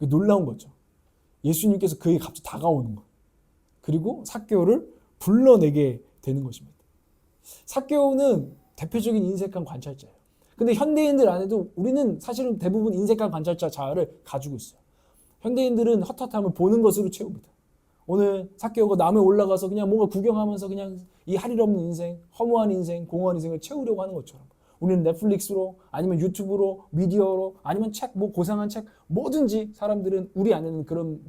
놀라운 거죠. 예수님께서 그에게 갑자기 다가오는 거예요. 그리고 삭개오를 불러내게 되는 것입니다. 삭개오는 대표적인 인색한 관찰자예요. 근데 현대인들 안에도 우리는 사실은 대부분 인색한 관찰자 자아를 가지고 있어요. 현대인들은 헛헛함을 보는 것으로 채웁니다. 오늘 삭개오가 나무에 올라가서 그냥 뭔가 구경하면서 그냥 이 할일 없는 인생, 허무한 인생, 공허한 인생을 채우려고 하는 것처럼 우리는 넷플릭스로 아니면 유튜브로 미디어로 아니면 책, 뭐 고상한 책 뭐든지 사람들은 우리 안에는 그런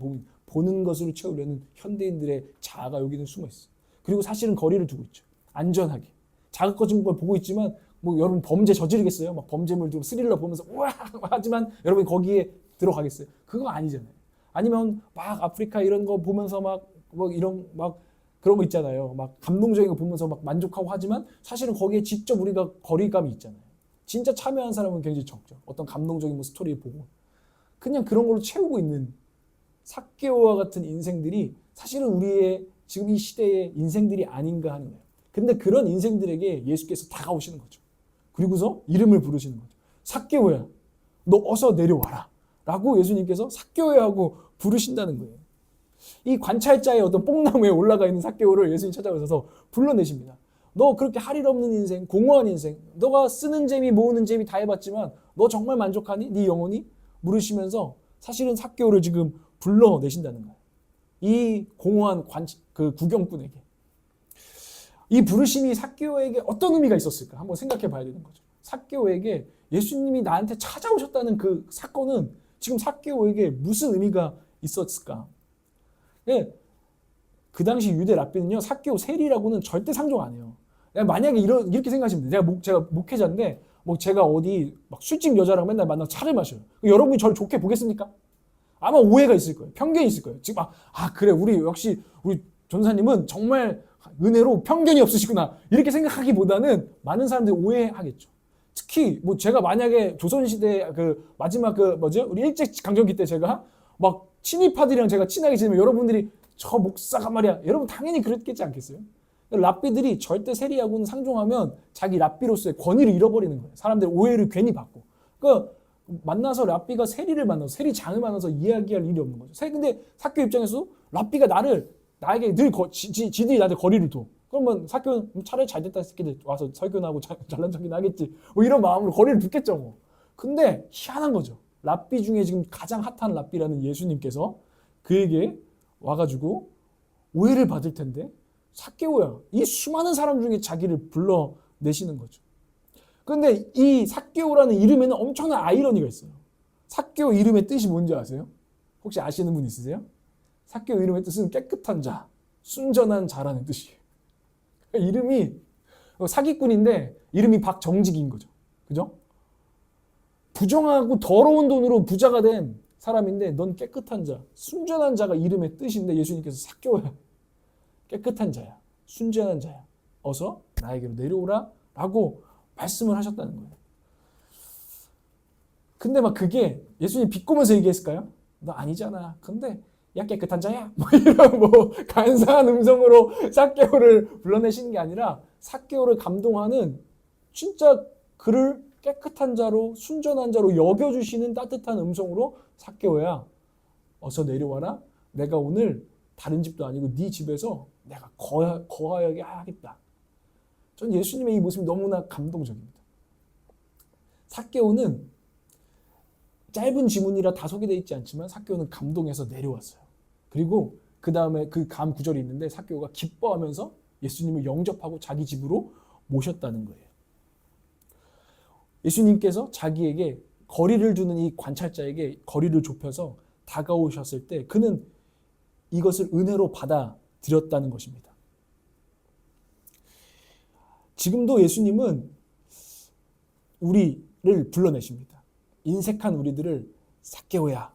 보는 것으로 채우려는 현대인들의 자아가 여기는 숨어 있어요. 그리고 사실은 거리를 두고 있죠. 안전하게. 자극적인 걸 보고 있지만 뭐 여러분 범죄 저지르겠어요? 막 범죄물 좀 스릴러 보면서 우와 하지만 여러분 거기에 들어가겠어요? 그거 아니잖아요. 아니면 막 아프리카 이런 거 보면서 막 뭐 이런 막 그런 거 있잖아요. 막 감동적인 거 보면서 막 만족하고 하지만 사실은 거기에 직접 우리가 거리감이 있잖아요. 진짜 참여한 사람은 굉장히 적죠. 어떤 감동적인 뭐 스토리를 보고 그냥 그런 걸로 채우고 있는 삭개오와 같은 인생들이 사실은 우리의 지금 이 시대의 인생들이 아닌가 하는 거예요. 근데 그런 인생들에게 예수께서 다가오시는 거죠. 그리고서 이름을 부르시는 거죠. 삭개오야, 너 어서 내려와라. 라고 예수님께서 삭개오야 하고 부르신다는 거예요. 이 관찰자의 어떤 뽕나무에 올라가 있는 삭개오를 예수님 찾아오셔서 불러내십니다. 너 그렇게 할 일 없는 인생, 공허한 인생, 너가 쓰는 재미, 모으는 재미 다 해봤지만 너 정말 만족하니? 네 영혼이? 물으시면서 사실은 삭개오를 지금 불러내신다는 거예요. 이 공허한 그 구경꾼에게. 이 부르심이 삭개오에게 어떤 의미가 있었을까? 한번 생각해 봐야 되는 거죠. 삭개오에게 예수님이 나한테 찾아오셨다는 그 사건은 지금 삭개오에게 무슨 의미가 있었을까? 예, 그 당시 유대 랍비는요, 삭개오 세리라고는 절대 상종 안 해요. 만약에 이렇게 생각하시면 돼요. 제가 목회자인데, 뭐 제가 어디 막 술집 여자랑 맨날 만나서 차를 마셔요. 여러분이 저를 좋게 보겠습니까? 아마 오해가 있을 거예요. 편견이 있을 거예요. 지금 그래 역시 우리 전사님은 정말 은혜로 편견이 없으시구나 이렇게 생각하기보다는 많은 사람들이 오해하겠죠. 특히 뭐 제가 만약에 조선시대 그 마지막 우리 일제강점기 때 제가 막 친이파들이랑 제가 친하게 지내면 여러분들이 저 목사가 말이야 여러분 당연히 그랬겠지 않겠어요? 랍비들이 절대 세리하고는 상종하면 자기 랍비로서의 권위를 잃어버리는 거예요. 사람들의 오해를 괜히 받고. 그러니까 만나서 랍비가 세리를 만나서 세리장을 만나서 이야기할 일이 없는 거죠. 근데 삭개오 입장에서 랍비가 나에게 늘 지들이 나한테 거리를 둬. 그러면 삭개오는 차라리 잘됐다 새끼들 와서 설교나 하고 잘난 척이나 하겠지. 뭐 이런 마음으로 거리를 두겠죠. 뭐. 근데 희한한 거죠. 랍비 중에 지금 가장 핫한 랍비라는 예수님께서 그에게 와가지고 오해를 받을 텐데 삭개오야. 이 수많은 사람 중에 자기를 불러내시는 거죠. 그런데 이 삭개오라는 이름에는 엄청난 아이러니가 있어요. 삭개오 이름의 뜻이 뭔지 아세요? 혹시 아시는 분 있으세요? 삭개오 이름의 뜻은 깨끗한 자, 순전한 자라는 뜻이에요. 이름이 사기꾼인데 이름이 박정직인 거죠. 그죠? 부정하고 더러운 돈으로 부자가 된 사람인데 넌 깨끗한 자, 순전한 자가 이름의 뜻인데 예수님께서 삭개오야. 깨끗한 자야, 순전한 자야. 어서 나에게로 내려오라 라고 말씀을 하셨다는 거예요. 근데 막 그게 예수님 비꼬면서 얘기했을까요? 너 아니잖아. 근데 야 깨끗한 자야? 뭐 이런 뭐 간사한 음성으로 삭개오를 불러내시는 게 아니라 삭개오를 감동하는 진짜 그를 깨끗한 자로 순전한 자로 여겨주시는 따뜻한 음성으로 삭개오야 어서 내려와라. 내가 오늘 다른 집도 아니고 네 집에서 내가 거하게 하겠다. 전 예수님의 이 모습이 너무나 감동적입니다. 삭개오는 짧은 지문이라 다 소개되어 있지 않지만 삭개오는 감동해서 내려왔어요. 그리고 그 다음에 그 다음 구절이 있는데 삭개오가 기뻐하면서 예수님을 영접하고 자기 집으로 모셨다는 거예요. 예수님께서 자기에게 거리를 두는 이 관찰자에게 거리를 좁혀서 다가오셨을 때 그는 이것을 은혜로 받아들였다는 것입니다. 지금도 예수님은 우리를 불러내십니다. 인색한 우리들을 삭개오야,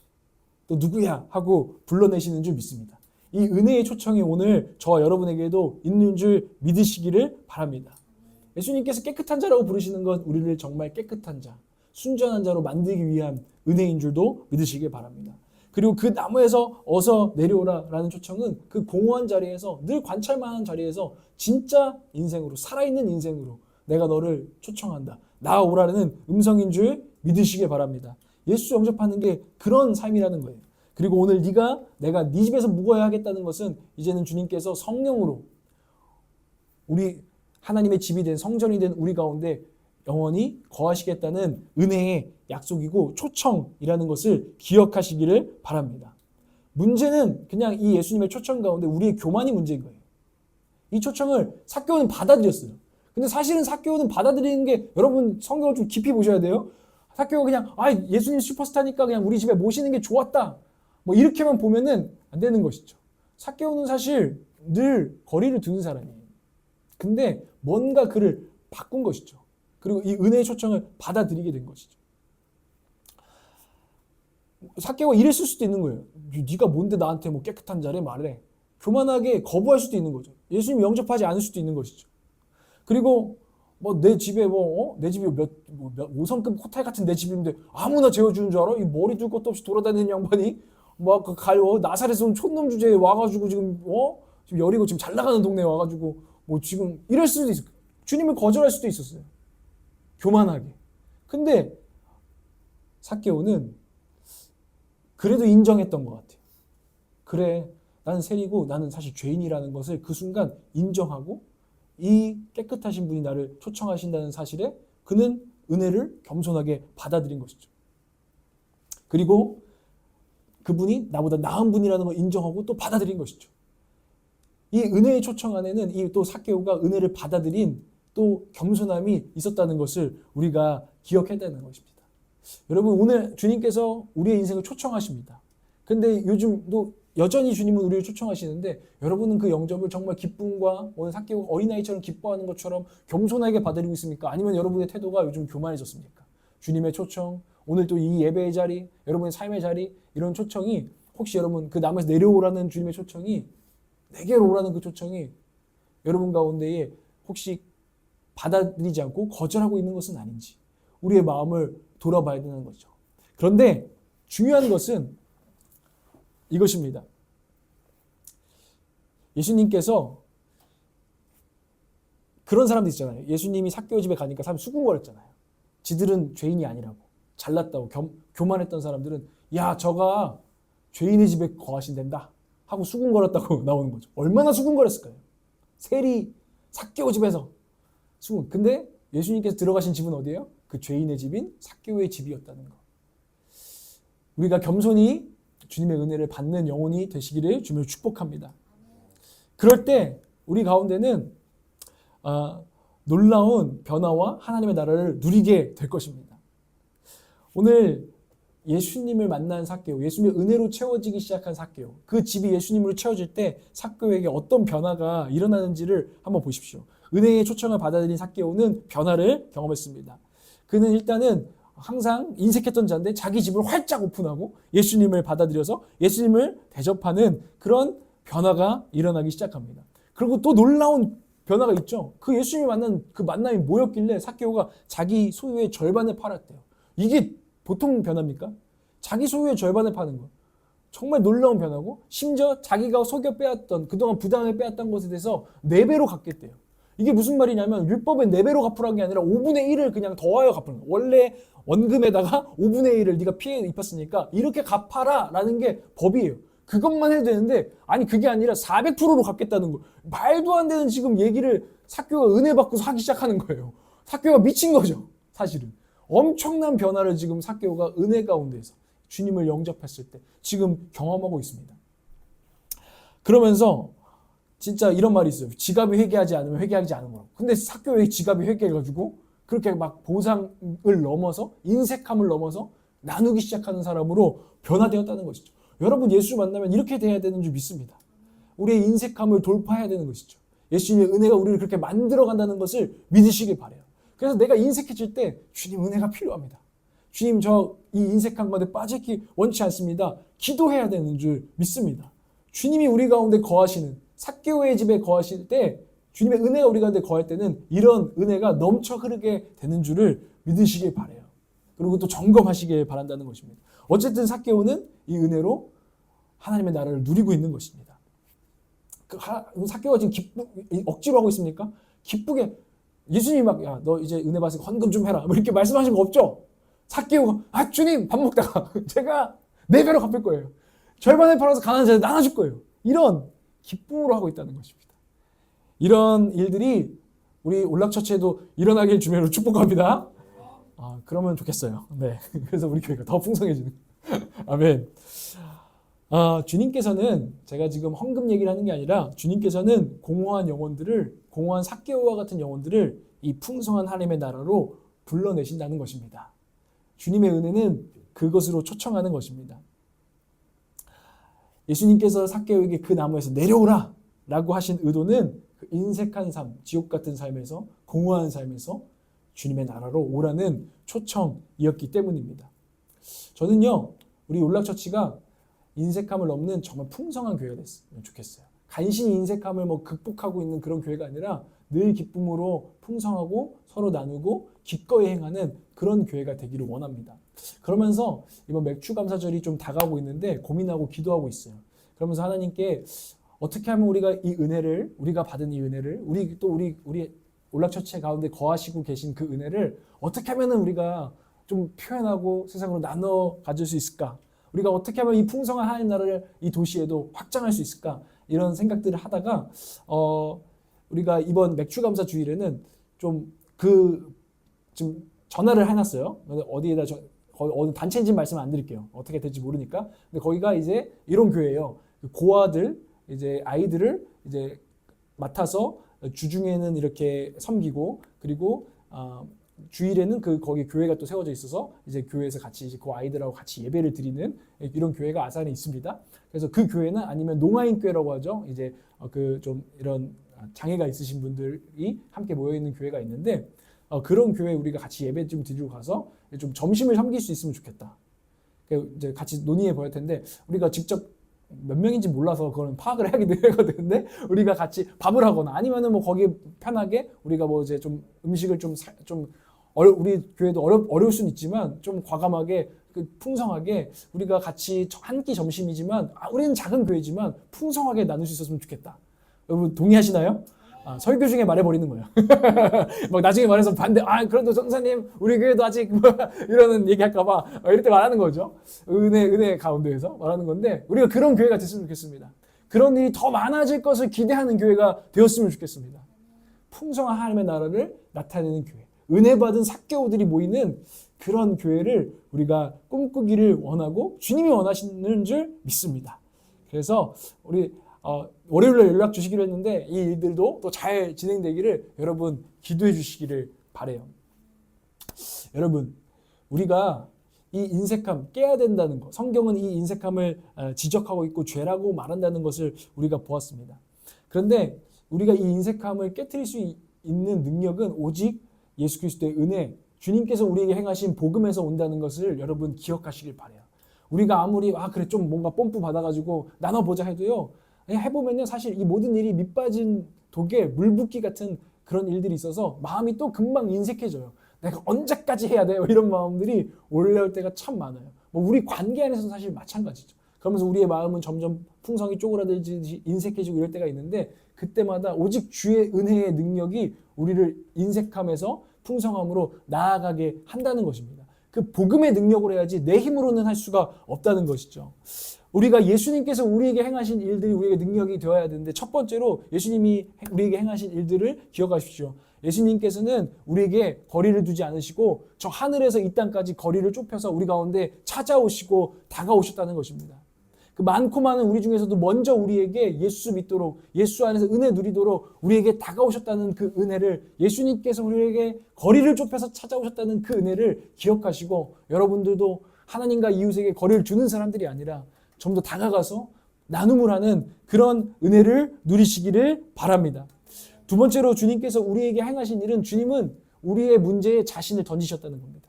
또 누구야 하고 불러내시는 줄 믿습니다. 이 은혜의 초청이 오늘 저와 여러분에게도 있는 줄 믿으시기를 바랍니다. 예수님께서 깨끗한 자라고 부르시는 것 우리를 정말 깨끗한 자, 순전한 자로 만들기 위한 은혜인 줄도 믿으시길 바랍니다. 그리고 그 나무에서 어서 내려오라 라는 초청은 그 공허한 자리에서 늘 관찰만한 자리에서 진짜 인생으로 살아있는 인생으로 내가 너를 초청한다. 나아오라는 음성인 줄 믿으시길 바랍니다. 예수 영접하는 게 그런 삶이라는 거예요. 그리고 오늘 내가 네 집에서 묵어야 하겠다는 것은 이제는 주님께서 성령으로 우리 하나님의 집이 된 성전이 된 우리 가운데 영원히 거하시겠다는 은혜의 약속이고 초청이라는 것을 기억하시기를 바랍니다. 문제는 그냥 이 예수님의 초청 가운데 우리의 교만이 문제인 거예요. 이 초청을 삭개오는 받아들였어요. 근데 사실은 삭개오는 받아들이는 게 여러분 성경을 좀 깊이 보셔야 돼요. 삭개오가 그냥 예수님 슈퍼스타니까 그냥 우리 집에 모시는 게 좋았다. 뭐 이렇게만 보면은 안 되는 것이죠. 삭개오는 사실 늘 거리를 두는 사람이에요. 근데 뭔가 그를 바꾼 것이죠. 그리고 이 은혜의 초청을 받아들이게 된 것이죠. 삭개오가 이랬을 수도 있는 거예요. 네가 뭔데 나한테 뭐 깨끗한 자래 말해. 교만하게 거부할 수도 있는 거죠. 예수님 영접하지 않을 수도 있는 것이죠. 그리고 뭐 내 집에 내 집이 몇 5성급 호텔 같은 내 집인데 아무나 재워주는 줄 알아? 이 머리 둘 것도 없이 돌아다니는 양반이 막 나사렛에서 온 촌놈 주제에 와가지고 지금 여리고 지금 잘 나가는 동네에 와가지고 뭐 지금 이럴 수도 있어요. 주님을 거절할 수도 있었어요. 교만하게. 근데 삭개오는 그래도 인정했던 것 같아요. 그래, 나는 세리고 나는 사실 죄인이라는 것을 그 순간 인정하고 이 깨끗하신 분이 나를 초청하신다는 사실에 그는 은혜를 겸손하게 받아들인 것이죠. 그리고 그분이 나보다 나은 분이라는 걸 인정하고 또 받아들인 것이죠. 이 은혜의 초청 안에는 이 또 삭개오가 은혜를 받아들인 또 겸손함이 있었다는 것을 우리가 기억해야 되는 것입니다. 여러분 오늘 주님께서 우리의 인생을 초청하십니다. 근데 요즘도 여전히 주님은 우리를 초청하시는데 여러분은 그 영접을 정말 기쁨과 오늘 삭개오 어린아이처럼 기뻐하는 것처럼 겸손하게 받아들이고 있습니까? 아니면 여러분의 태도가 요즘 교만해졌습니까? 주님의 초청, 오늘 또 이 예배의 자리, 여러분의 삶의 자리 이런 초청이 혹시 여러분 그 나무에서 내려오라는 주님의 초청이 내게로 오라는 그 초청이 여러분 가운데에 혹시 받아들이지 않고 거절하고 있는 것은 아닌지 우리의 마음을 돌아봐야 되는 거죠. 그런데 중요한 것은 이것입니다. 예수님께서 그런 사람들 있잖아요. 예수님이 삭개오 집에 가니까 사람 수군거렸잖아요. 지들은 죄인이 아니라고 잘났다고 교만했던 사람들은 야 저가 죄인의 집에 거하신댄다 하고 수군거렸다고 나오는 거죠. 얼마나 수군거렸을까요? 세리 삭개오 집에서 수군. 근데 예수님께서 들어가신 집은 어디예요? 그 죄인의 집인 삭개오의 집이었다는 거. 우리가 겸손히 주님의 은혜를 받는 영혼이 되시기를 주님을 축복합니다. 그럴 때 우리 가운데는 놀라운 변화와 하나님의 나라를 누리게 될 것입니다. 오늘 예수님을 만난 삭개오, 예수님의 은혜로 채워지기 시작한 삭개오, 그 집이 예수님으로 채워질 때 삭개오에게 어떤 변화가 일어나는지를 한번 보십시오. 은혜의 초청을 받아들인 삭개오는 변화를 경험했습니다. 그는 일단은 항상 인색했던 자인데 자기 집을 활짝 오픈하고 예수님을 받아들여서 예수님을 대접하는 그런 변화가 일어나기 시작합니다. 그리고 또 놀라운 변화가 있죠. 그 예수님을 만난 그 만남이 뭐였길래 삭개오가 자기 소유의 절반을 팔았대요. 이게 보통 변화입니까? 자기 소유의 절반을 파는 거. 정말 놀라운 변화고 심지어 자기가 속여 빼앗던 그동안 부당하게 빼앗던 것에 대해서 4배로 갚겠대요. 이게 무슨 말이냐면 율법에 4배로 갚으라는 게 아니라 5분의 1을 그냥 더하여 갚는 거예요. 원래 원금에다가 5분의 1을 네가 피해 입었으니까 이렇게 갚아라 라는 게 법이에요. 그것만 해도 되는데 아니 그게 아니라 400%로 갚겠다는 거. 말도 안 되는 지금 얘기를 삭개오가 은혜 받고서 하기 시작하는 거예요. 삭개오가 미친 거죠. 사실은. 엄청난 변화를 지금 삭개오가 은혜 가운데에서 주님을 영접했을 때 지금 경험하고 있습니다. 그러면서 진짜 이런 말이 있어요. 지갑이 회개하지 않으면 회개하지 않은 거라고. 근데 삭개오의 지갑이 회개해가지고 그렇게 막 보상을 넘어서 인색함을 넘어서 나누기 시작하는 사람으로 변화되었다는 것이죠. 여러분 예수 만나면 이렇게 돼야 되는 줄 믿습니다. 우리의 인색함을 돌파해야 되는 것이죠. 예수님의 은혜가 우리를 그렇게 만들어간다는 것을 믿으시길 바라요. 그래서 내가 인색해질 때 주님 은혜가 필요합니다. 주님 저 이 인색한 것에 빠지기 원치 않습니다. 기도해야 되는 줄 믿습니다. 주님이 우리 가운데 거하시는 삭개오의 집에 거하실 때 주님의 은혜가 우리 가운데 거할 때는 이런 은혜가 넘쳐 흐르게 되는 줄을 믿으시길 바라요. 그리고 또 점검하시길 바란다는 것입니다. 어쨌든 삭개오는 이 은혜로 하나님의 나라를 누리고 있는 것입니다. 삭개오가 지금 억지로 하고 있습니까? 기쁘게 예수님이 막 야 너 이제 은혜 받으니까 헌금 좀 해라 뭐 이렇게 말씀하신 거 없죠? 삭개오가 아 주님 밥 먹다가 제가 4배로 갚을 거예요. 절반을 팔아서 가난한 자들 나눠줄 거예요. 이런 기쁨으로 하고 있다는 것입니다. 이런 일들이 우리 올락처치에도 일어나길 주님으로 축복합니다. 그러면 좋겠어요. 네, 그래서 우리 교회가 더 풍성해지는. 아멘. 주님께서는 제가 지금 헌금 얘기를 하는 게 아니라 주님께서는 공허한 영혼들을 공허한 삭개오와 같은 영혼들을 이 풍성한 하나님의 나라로 불러내신다는 것입니다. 주님의 은혜는 그것으로 초청하는 것입니다. 예수님께서 삭개오에게 그 나무에서 내려오라 라고 하신 의도는 그 인색한 삶, 지옥 같은 삶에서 공허한 삶에서 주님의 나라로 오라는 초청이었기 때문입니다. 저는요 우리 올락처치가 인색함을 넘는 정말 풍성한 교회가 됐으면 좋겠어요. 간신히 인색함을 극복하고 있는 그런 교회가 아니라 늘 기쁨으로 풍성하고 서로 나누고 기꺼이 행하는 그런 교회가 되기를 원합니다. 그러면서 이번 맥주 감사절이 좀 다가오고 있는데 고민하고 기도하고 있어요. 그러면서 하나님께 어떻게 하면 우리가 이 은혜를 우리가 받은 이 은혜를 우리 올락처치 가운데 거하시고 계신 그 은혜를 어떻게 하면 우리가 좀 표현하고 세상으로 나눠 가질 수 있을까? 우리가 어떻게 하면 이 풍성한 하나님 나라를 이 도시에도 확장할 수 있을까? 이런 생각들을 하다가 우리가 이번 맥주 감사 주일에는 좀 전화를 해놨어요. 어디에다 어느 단체인지 말씀 안 드릴게요. 어떻게 될지 모르니까. 근데 거기가 이제 이런 교회예요. 고아들 이제 아이들을 이제 맡아서 주중에는 이렇게 섬기고 그리고 주일에는 거기 교회가 또 세워져 있어서 이제 교회에서 같이 이제 그 아이들하고 같이 예배를 드리는 이런 교회가 아산에 있습니다. 그래서 그 교회는 아니면 농아인 교회라고 하죠. 이제 좀 이런 장애가 있으신 분들이 함께 모여 있는 교회가 있는데 그런 교회 우리가 같이 예배 좀 드리고 가서 좀 점심을 섬길 수 있으면 좋겠다. 이제 같이 논의해 볼 텐데 우리가 직접 몇 명인지 몰라서 그거는 파악을 해야 되는데 우리가 같이 밥을 하거나 아니면은 뭐 거기 편하게 우리가 뭐 이제 좀 음식을 우리 교회도 어려울 수는 있지만 좀 과감하게 풍성하게 우리가 같이 한 끼 점심이지만 우리는 작은 교회지만 풍성하게 나눌 수 있었으면 좋겠다. 여러분 동의하시나요? 설교 중에 말해버리는 거예요. 막 나중에 말해서 반대, 그래도 전사님, 우리 교회도 아직 이러는 얘기 할까봐, 이럴 때 말하는 거죠. 은혜 가운데에서 말하는 건데, 우리가 그런 교회가 됐으면 좋겠습니다. 그런 일이 더 많아질 것을 기대하는 교회가 되었으면 좋겠습니다. 풍성한 하나님의 나라를 나타내는 교회. 은혜 받은 삭개오들이 모이는 그런 교회를 우리가 꿈꾸기를 원하고, 주님이 원하시는 줄 믿습니다. 그래서 우리, 월요일에 연락 주시기로 했는데 이 일들도 또 잘 진행되기를 여러분 기도해 주시기를 바라요. 여러분 우리가 이 인색함 깨야 된다는 것, 성경은 이 인색함을 지적하고 있고 죄라고 말한다는 것을 우리가 보았습니다. 그런데 우리가 이 인색함을 깨트릴 수 있는 능력은 오직 예수 그리스도의 은혜, 주님께서 우리에게 행하신 복음에서 온다는 것을 여러분 기억하시길 바라요. 우리가 아무리 그래 좀 뭔가 뽐뿌 받아가지고 나눠보자 해도요, 해보면요 사실 이 모든 일이 밑빠진 독에 물 붓기 같은 그런 일들이 있어서 마음이 또 금방 인색해져요. 내가 언제까지 해야 돼? 이런 마음들이 올라올 때가 참 많아요. 뭐 우리 관계 안에서도 사실 마찬가지죠. 그러면서 우리의 마음은 점점 풍성이 쪼그라들지 인색해지고 이럴 때가 있는데 그때마다 오직 주의 은혜의 능력이 우리를 인색함에서 풍성함으로 나아가게 한다는 것입니다. 그 복음의 능력으로 해야지 내 힘으로는 할 수가 없다는 것이죠. 우리가 예수님께서 우리에게 행하신 일들이 우리에게 능력이 되어야 되는데 첫 번째로 예수님이 우리에게 행하신 일들을 기억하십시오. 예수님께서는 우리에게 거리를 두지 않으시고 저 하늘에서 이 땅까지 거리를 좁혀서 우리 가운데 찾아오시고 다가오셨다는 것입니다. 그 많고 많은 우리 중에서도 먼저 우리에게 예수 믿도록 예수 안에서 은혜 누리도록 우리에게 다가오셨다는 그 은혜를 예수님께서 우리에게 거리를 좁혀서 찾아오셨다는 그 은혜를 기억하시고 여러분들도 하나님과 이웃에게 거리를 두는 사람들이 아니라 좀 더 다가가서 나눔을 하는 그런 은혜를 누리시기를 바랍니다. 두 번째로 주님께서 우리에게 행하신 일은 주님은 우리의 문제에 자신을 던지셨다는 겁니다.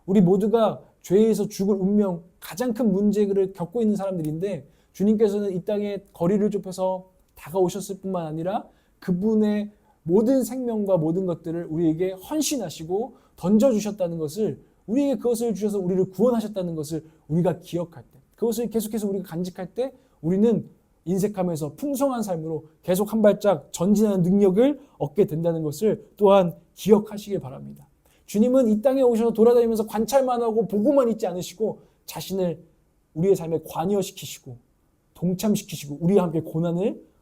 우리 모두가 죄에서 죽을 운명, 가장 큰 문제를 겪고 있는 사람들인데 주님께서는 이 땅에 거리를 좁혀서 다가오셨을 뿐만 아니라 그분의 모든 생명과 모든 것들을 우리에게 헌신하시고 던져주셨다는 것을 우리에게 그것을 주셔서 우리를 구원하셨다는 것을 우리가 기억할 때 그것을 계속해서 우리가 간직할 때 우리는 인색함에서 풍성한 삶으로 계속 한 발짝 전진하는 능력을 얻게 된다는 것을 또한 기억하시길 바랍니다. 주님은 이 땅에 오셔서 돌아다니면서 관찰만 하고 보고만 있지 않으시고 자신을 우리의 삶에 관여시키시고 동참시키시고 우리와 함께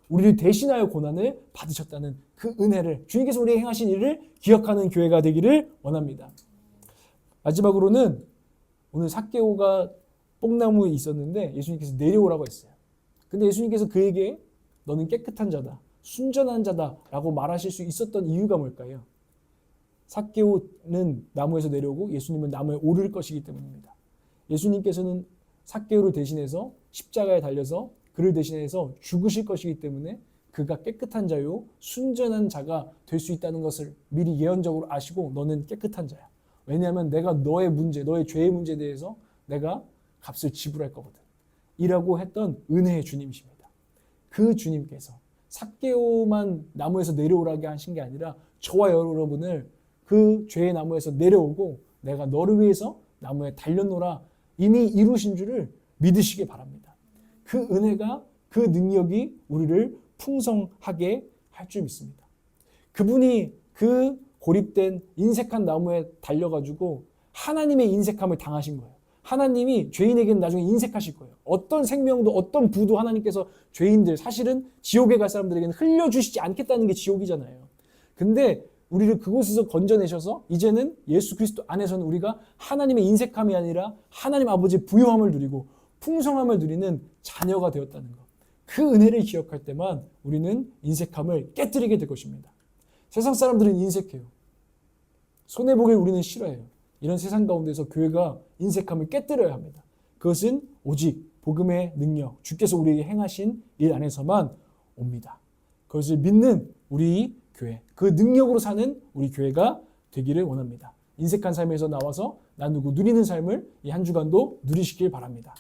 우리를 대신하여 고난을 받으셨다는 그 은혜를 주님께서 우리에게 행하신 일을 기억하는 교회가 되기를 원합니다. 마지막으로는 오늘 삭개오가 뽕나무에 있었는데 예수님께서 내려오라고 했어요. 근데 예수님께서 그에게 너는 깨끗한 자다, 순전한 자다라고 말하실 수 있었던 이유가 뭘까요? 삭개오는 나무에서 내려오고 예수님은 나무에 오를 것이기 때문입니다. 예수님께서는 삭개오를 대신해서 십자가에 달려서 그를 대신해서 죽으실 것이기 때문에 그가 깨끗한 자요 순전한 자가 될 수 있다는 것을 미리 예언적으로 아시고 너는 깨끗한 자야. 왜냐하면 내가 너의 문제, 너의 죄의 문제에 대해서 내가 값을 지불할 거거든. 이라고 했던 은혜의 주님이십니다. 그 주님께서 삭개오만 나무에서 내려오라게 하신 게 아니라 저와 여러분을 그 죄의 나무에서 내려오고 내가 너를 위해서 나무에 달렸노라 이미 이루신 줄을 믿으시기 바랍니다. 그 은혜가 그 능력이 우리를 풍성하게 할 줄 믿습니다. 그분이 그 고립된 인색한 나무에 달려가지고 하나님의 인색함을 당하신 거예요. 하나님이 죄인에게는 나중에 인색하실 거예요. 어떤 생명도 어떤 부도 하나님께서 죄인들 사실은 지옥에 갈 사람들에게는 흘려주시지 않겠다는 게 지옥이잖아요. 근데 우리를 그곳에서 건져내셔서 이제는 예수 그리스도 안에서는 우리가 하나님의 인색함이 아니라 하나님 아버지의 부요함을 누리고 풍성함을 누리는 자녀가 되었다는 것. 그 은혜를 기억할 때만 우리는 인색함을 깨뜨리게 될 것입니다. 세상 사람들은 인색해요. 손해보길 우리는 싫어해요. 이런 세상 가운데서 교회가 인색함을 깨뜨려야 합니다. 그것은 오직 복음의 능력, 주께서 우리에게 행하신 일 안에서만 옵니다. 그것을 믿는 우리 교회, 그 능력으로 사는 우리 교회가 되기를 원합니다. 인색한 삶에서 나와서 나누고 누리는 삶을 이 한 주간도 누리시길 바랍니다.